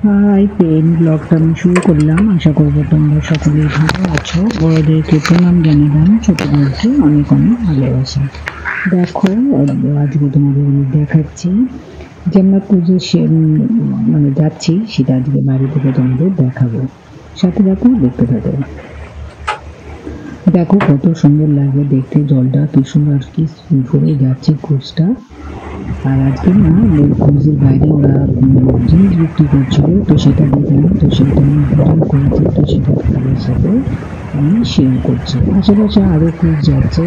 Hi friend, ব্লগটা আমি শুরু করলাম। আশা করবো তোমরা সকলেই ভালো আছো। বড়দেরকে প্রণাম জানালাম, ছোটদেরকে অনেক অনেক ভালোবাসা। দেখো, আজকে তোমাদের আমি দেখাচ্ছি যে আমরা পুজো মানে যাচ্ছি, সেটা আজকে বাড়ি থেকে তোমাদের দেখাবো। সাথে সাথে দেখতে থাকো। দেখো কত সুন্দর লাগে দেখতে, জলটা কি সুন্দর, কি করে যাচ্ছে ক্রুজটা। আর আজকে না ক্রুজের বাইরে ওরা জিনিস বিক্রি করছিল, তো সেটা দেখলাম, তো সেটা আমি ভিডিও করেছি, তো সেটা তোমাদের সাথে আমি শেয়ার করছি। আশেপাশে আরও ক্রুজ যাচ্ছে,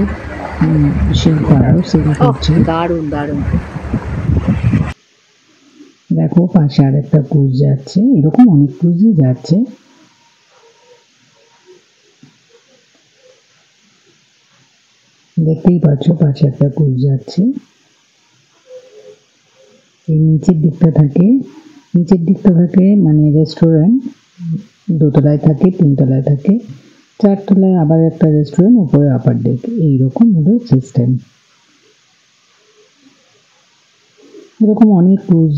সে তারাও সেল করছে। দারুণ দারুণ। দেখো পাশে আর একটা ক্রুজ যাচ্ছে, এরকম অনেক ক্রুজই যাচ্ছে। দেখতেই পাচ্ছ পাশে একটা ক্রুজ যাচ্ছে। এই নিচের দিকটা থাকে মানে রেস্টুরেন্ট, দোতলায় থাকে, তিনতলায় থাকে, চারতলায় আবার একটা রেস্টুরেন্ট, উপরে আপার ডেক, এইরকম হলো সিস্টেম। এরকম অনেক ক্রুজ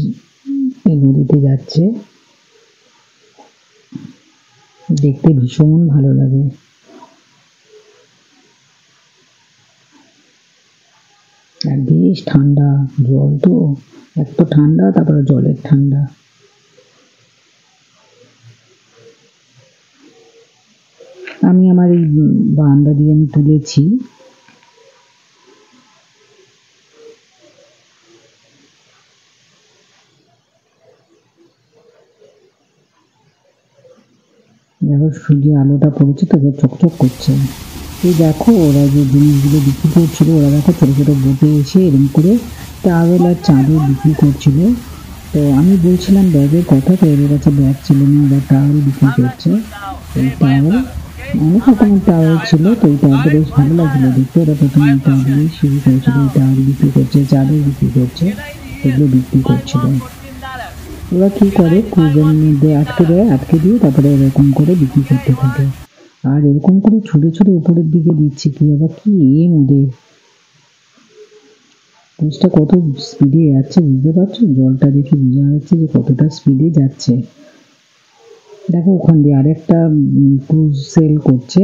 এই নদীতে যাচ্ছে, দেখতে ভীষণ ভালো লাগে। আর বেশ ঠান্ডা জল, তো এত ঠান্ডা, তারপরে জলের ঠান্ডা। আমি আমার এই বারান্দা দিয়ে আমি তুলেছি। দেখো সূর্যের আলোটা পড়েছে, তবে চকচক করছে। এই দেখো ওরা যে জিনিসগুলো বিক্রি করছিল, ওরা দেখো ছোটো ছোটো বোটে এসে এরকম করে টাওয়েল আর চাদর বিক্রি করছিল। তো আমি বলছিলাম ব্যাগের কথা, তো ওদের কাছে ব্যাগ ছিল না, ওরা টাওয়েল বিক্রি করছে। এই টাওয়েল অনেক রকমের টাওয়েল ছিল, তো এই টাওয়েলটা বেশ ভালো লাগছিলো দেখতে। ওরা প্রথমে এই টাওয়েল দিয়ে শুরু করেছিল, এই টাওয়েল বিক্রি করছে, চাদর বিক্রি করছে, এগুলো বিক্রি করছিল। ওরা কি করে, ক্রুজের মধ্যে আটকে দিয়ে তারপরে এরকম করে বিক্রি করতে থাকে। আর এরকম করে ছুটে ছুটে উপরের দিকে দিচ্ছে, কি বাবা কি এম ওদের। ক্রুজটা কত স্পিডে যাচ্ছে বুঝতে পারছো, জলটা দেখে বোঝা যাচ্ছে যে কতটা স্পিডে যাচ্ছে। দেখো ওখান দিয়ে আরেকটা ক্রুজ সেল করছে।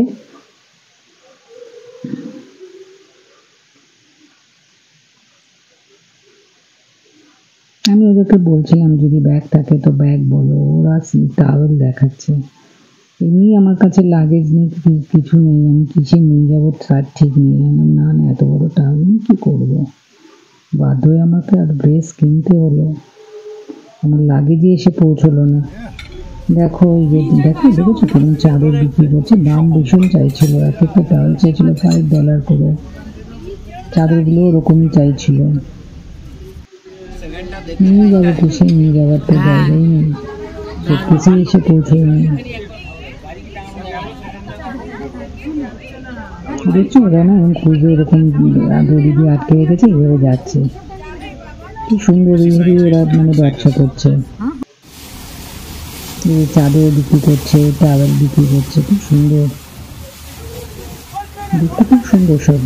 আমি ওদেরকে বলছিলাম যদি ব্যাগ থাকে তো ব্যাগ বলো, ওরা টাওয়েল দেখাচ্ছে। এমনি আমার কাছে লাগেজ নেই, কিছু নেই, আমি কিসে নিয়ে যাবো তার ঠিক নেই। আমার না না এত বড় টাওয়েল আমি কী করবো, বাধ্য হয়ে আমাকে আর ড্রেস কিনতে হলো। আমার লাগেজে এসে পৌঁছলো না। দেখো এই যে দেখেছো কিরকম চাদর বিক্রি করছে, দাম ভীষণ চাইছিল, এক একটা টাওয়েল চাইছিল $5 করে, চাদরগুলো ওরকমই চাইছিল। নিয়ে যাবো কিসে, নিয়ে যাবার তো জায়গাই নেই, তো কিসে এসে পৌঁছয় নেই। দেখছো ওরা না খুঁজে এরকম দড়ি দিয়ে আটকে রেখেছে, এভাবে যাচ্ছে। কি সুন্দর এইভাবে ওরা মানে ব্যবসা করছে, চাদর বিক্রি করছে, টাওয়েল বিক্রি করছে, খুব সুন্দর দেখতে, খুব সুন্দর সব।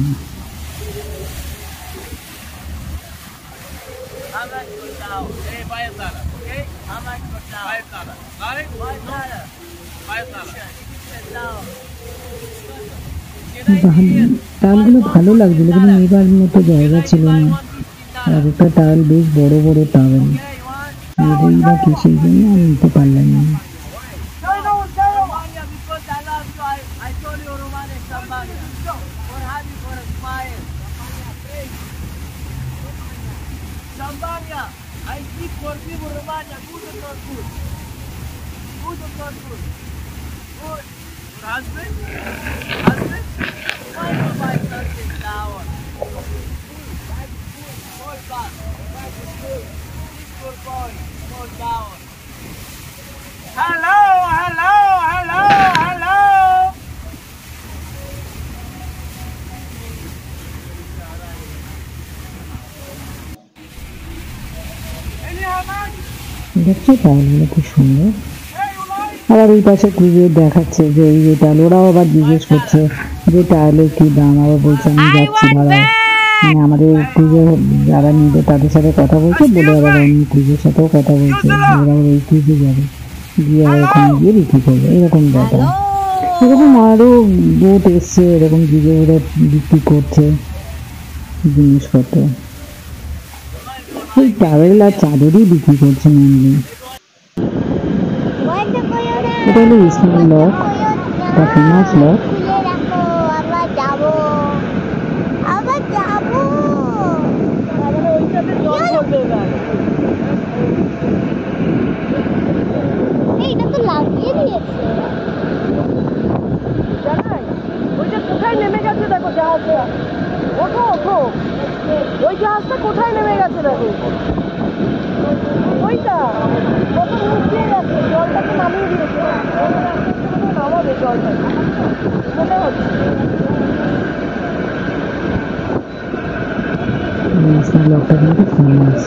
টাওয়েলগুলো ভালো লাগছিল, কিন্তু নেবার মতো জায়গা ছিল না। আর একটা টাওয়েল বেশ বড় বড় টাওয়েল, নেবই বা কি, সেই জন্য আমি নিতে পারলাম না। Hello, hello, hello, hello. দেখছো টাওয়েলগুলো খুব সুন্দর। আবার ওই পাশে ক্রুজে দেখাচ্ছে যে এই টাওয়েল, ওরাও আবার জিজ্ঞেস করছে যে টাওয়েলের কি দাম, আবার বলছে আমি যাচ্ছি দাঁড়াও। মানে আমাদের কুইজে যারা নিবে তাদের সাথে কথা বলছে, বলে আবার অন্য কুইজের সাথেও কথা বলছে, আবার ওই কুইজে যাবে, গিয়ে আবার ওখানে গিয়ে বিক্রি করবে, এরকম ব্যাপার। এরকম আরও বোট এসছে, এরকম গিয়ে ওরা বিক্রি করছে জিনিসপত্র। এই টাওয়েল আর চাদরই বিক্রি করছে মেনলি। এটা হলো ইসমাইল লক, একটা ফেমাস লক। কোথায় নেমে গেছে দেখো জাহাজটা, ওঠো ওঠো, ওই জাহাজটা কোথায় নেমে গেছে দেখো, ওইটা কত মুখ দিয়ে গেছে, জলটাকে নামিয়ে দিয়েছে, নামাবে জলটা মনে হচ্ছে। ইসমাইল লকটা কিন্তু ফেমাস।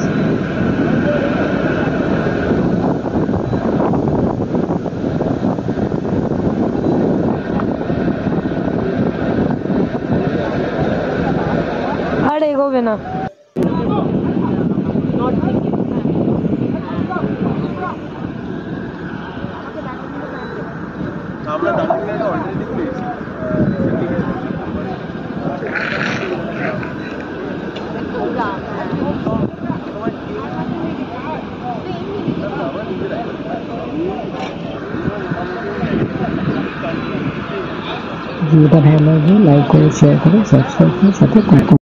আর এগোবে না। ভিডিওটা ভালো লাগলে লাইক করে, শেয়ার করে, সাবস্ক্রাইব করে সাথে